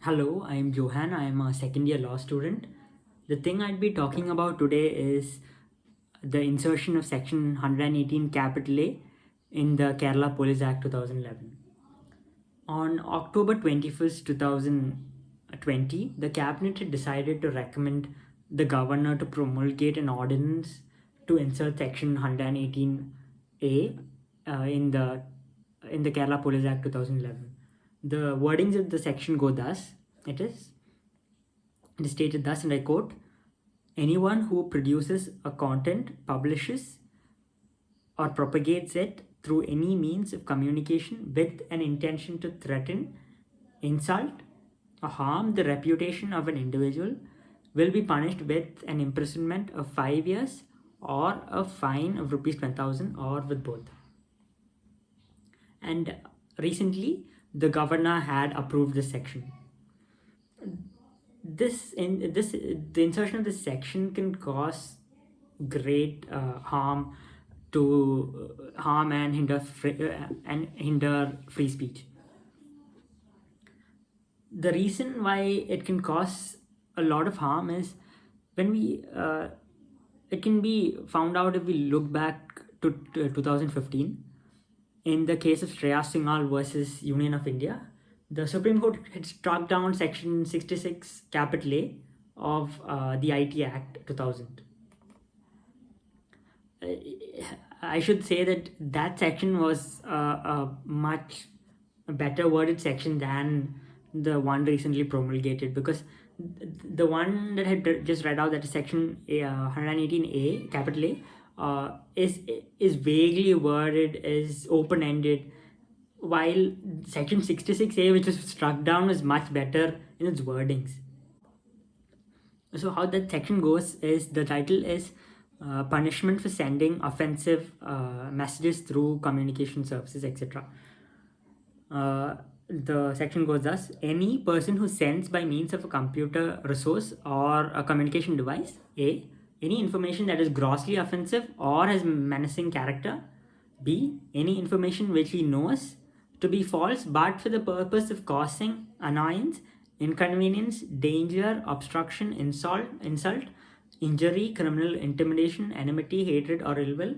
Hello, I am Johan. I am a second year law student. The thing I'd be talking about today is the insertion of Section 118 capital A in the Kerala Police Act 2011. On October 21st, 2020, the cabinet had decided to recommend the governor to promulgate an ordinance to insert Section 118A in the Kerala Police Act 2011. The wordings of the section go thus: it is stated thus, and I quote, anyone who produces a content, publishes, or propagates it through any means of communication with an intention to threaten, insult, or harm the reputation of an individual will be punished with an imprisonment of 5 years or a fine of rupees 10,000 or with both. And recently, the governor had approved this section. The insertion of this section can cause great harm and hinder free speech. The reason why it can cause a lot of harm is when it can be found out if we look back to 2015 in the case of Shreya Singhal versus Union of India. The Supreme Court had struck down Section 66 capital A of the IT Act 2000. I should say that section was a much better worded section than the one recently promulgated, because the one that I had just read out, that is Section 118A capital A, is vaguely worded, is open ended, while Section 66A, which was struck down, was much better in its wordings. So how that section goes is, the title is punishment for sending offensive messages through communication services, etc. The section goes thus: any person who sends by means of a computer resource or a communication device, A, any information that is grossly offensive or has menacing character; B, any information which he knows to be false but for the purpose of causing annoyance, inconvenience, danger, obstruction, insult, injury, criminal intimidation, enmity, hatred, or ill will,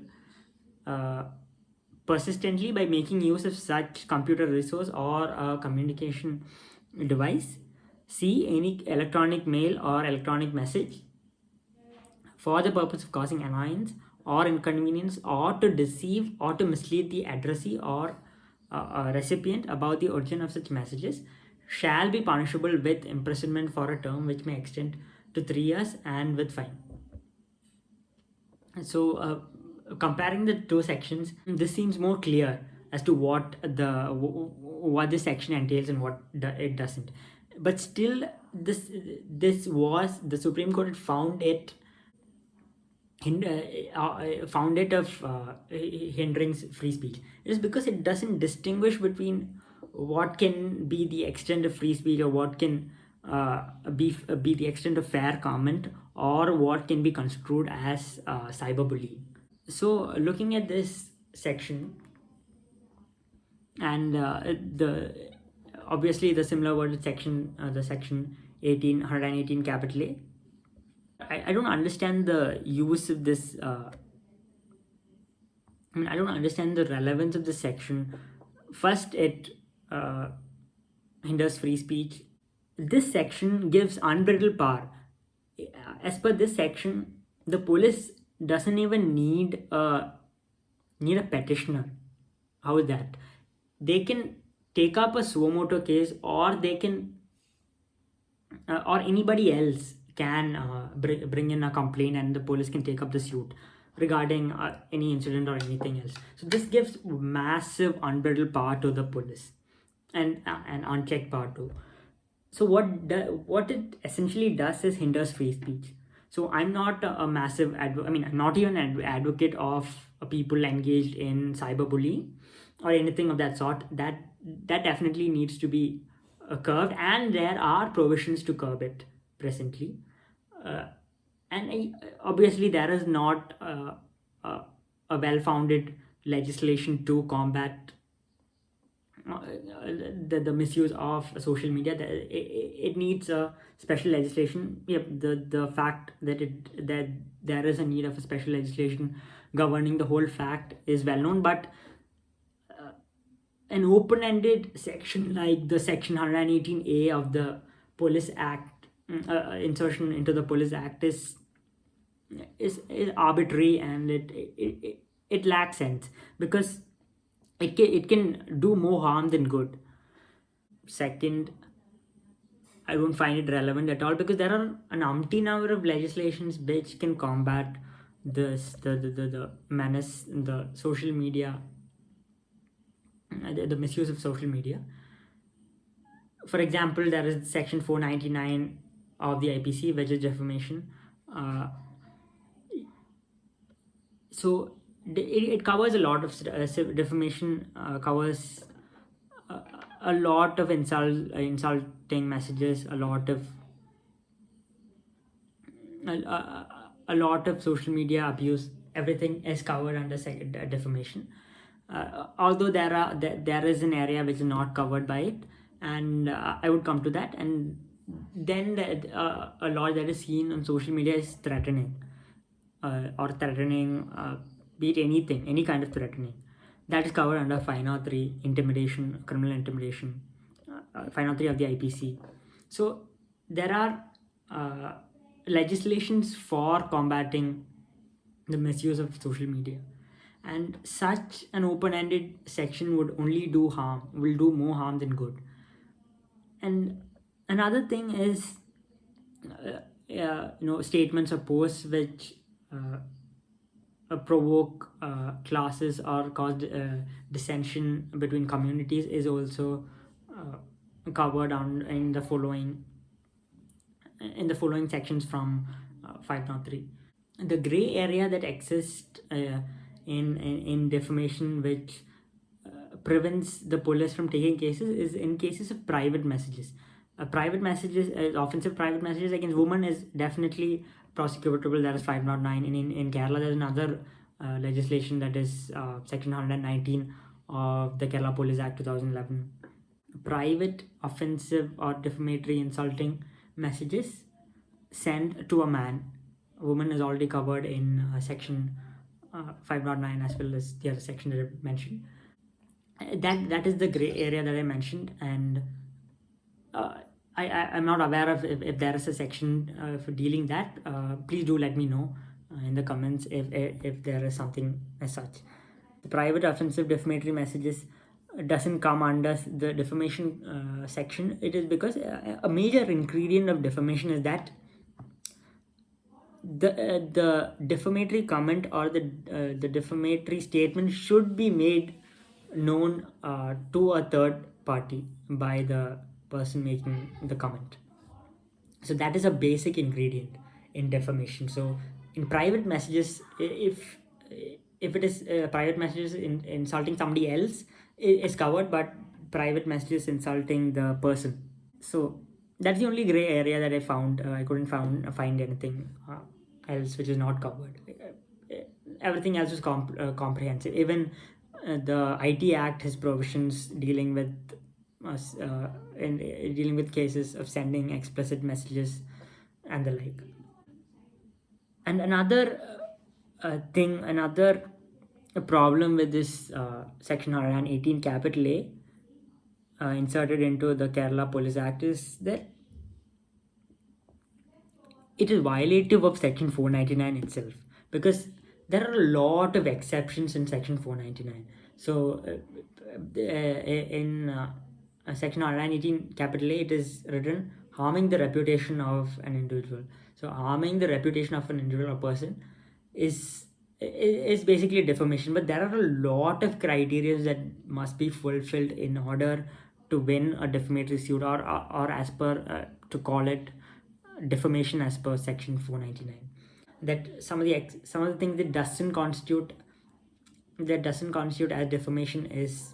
persistently by making use of such computer resource or a communication device; C, any electronic mail or electronic message for the purpose of causing annoyance or inconvenience, or to deceive or to mislead the addressee or recipient about the origin of such messages, shall be punishable with imprisonment for a term which may extend to 3 years and with fine. So, comparing the two sections, this seems more clear as to what this section entails and what it doesn't. But still, this was the Supreme Court had found it hindering free speech. It is because it doesn't distinguish between what can be the extent of free speech, or what can be the extent of fair comment, or what can be construed as cyberbullying. So, looking at this section, and the obviously the similar worded section, the section 118 capital A, I don't understand the use of this. I don't understand the relevance of this section. First, it hinders free speech. This section gives unbridled power. As per this section, the police doesn't even need a petitioner. How is that? They can take up a suo motu case, or they can, or anybody else can bring in a complaint, and the police can take up the suit regarding any incident or anything else. So this gives massive unbridled power to the police, and unchecked power too. So what it essentially does is hinders free speech. So I'm not a massive I'm not even an advocate of people engaged in cyberbullying or anything of that sort. That definitely needs to be curbed, and there are provisions to curb it presently. Obviously there is not a well-founded legislation to combat the misuse of social media, it needs a special legislation. Yep, the fact that there is a need of a special legislation governing the whole fact is well known, but an open-ended section like the section 118A of the Police Act, insertion into the Police Act is arbitrary, and it lacks sense, because it can do more harm than good. Second, I don't find it relevant at all, because there are an umpty number of legislations which can combat the menace, the social media, the misuse of social media. For example, there is section 499 of the IPC, which is defamation. So it covers a lot of defamation, covers a lot of insulting messages, a lot of social media abuse. Everything is covered under defamation. Although there is an area which is not covered by it, and I would come to that. And then a law that is seen on social media is threatening, be it anything, any kind of threatening. That is covered under 503, intimidation, criminal intimidation, 503 of the IPC. So there are legislations for combating the misuse of social media, and such an open-ended section would only do harm, will do more harm than good. And another thing is, statements or posts which provoke classes or cause dissension between communities is also covered in the following sections from 503. The gray area that exists in defamation, which prevents the police from taking cases, is in cases of private messages. Private messages, offensive private messages against women is definitely prosecutable. That is 509. In Kerala, there's another legislation, that is section 119 of the Kerala Police Act 2011. Private offensive or defamatory insulting messages sent to a man. A woman is already covered in section 509, as well as the other section that I mentioned. That is the gray area that I mentioned, and I'm not aware of if there is a section for dealing that. Please do let me know in the comments if there is something as such. The private offensive defamatory messages doesn't come under the defamation section. It is because a major ingredient of defamation is that the defamatory comment or the defamatory statement should be made known to a third party by the person making the comment. So that is a basic ingredient in defamation. So in private messages, if it is private messages insulting somebody else is covered, but private messages insulting the person, so that's the only gray area that I found. I couldn't find anything else which is not covered. Everything else is comprehensive. Even the IT Act has provisions dealing with dealing with cases of sending explicit messages and the like. And another problem with this section 118 capital A inserted into the Kerala Police Act is that it is violative of section 499 itself, because there are a lot of exceptions in section 499. So in section 118 capital A, it is written harming the reputation of an individual. So harming the reputation of an individual or person is basically defamation, but there are a lot of criteria that must be fulfilled in order to win a defamatory suit, or as per to call it defamation as per section 499. That some of the things that doesn't constitute as defamation is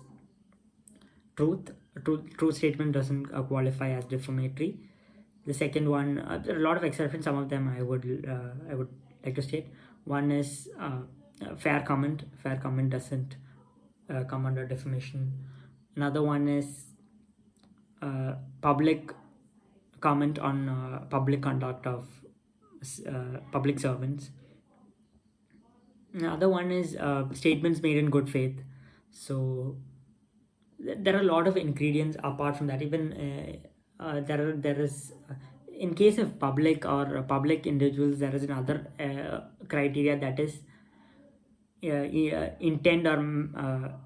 truth. Truth statement doesn't qualify as defamatory. The second one, there are a lot of exceptions. Some of them I would like to state. One is fair comment. Fair comment doesn't come under defamation. Another one is public comment on public conduct of public servants. Another one is statements made in good faith. So there are a lot of ingredients apart from that. Even there is in case of public or public individuals, there is another criteria, that is intent or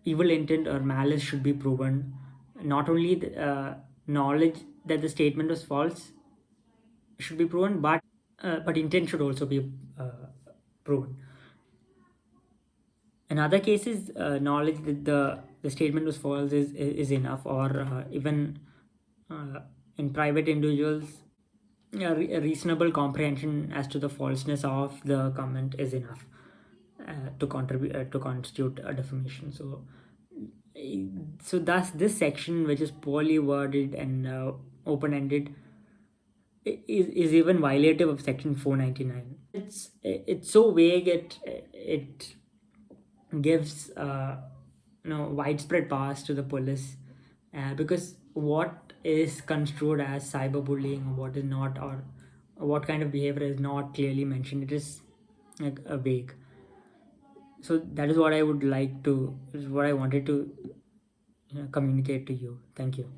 evil intent or malice should be proven. Not only knowledge that the statement was false should be proven, but intent should also be proven. In other cases, knowledge that the statement was false is enough, or even uh, in private individuals, a reasonable comprehension as to the falseness of the comment is enough to contribute to constitute a defamation. So thus this section, which is poorly worded and open-ended, is even violative of section 499. It's so vague, it gives widespread powers to the police, because what is construed as cyberbullying, what is not, or what kind of behavior is not clearly mentioned. It is like a vague. So that is what I would like to, is what I wanted to communicate to you. Thank you.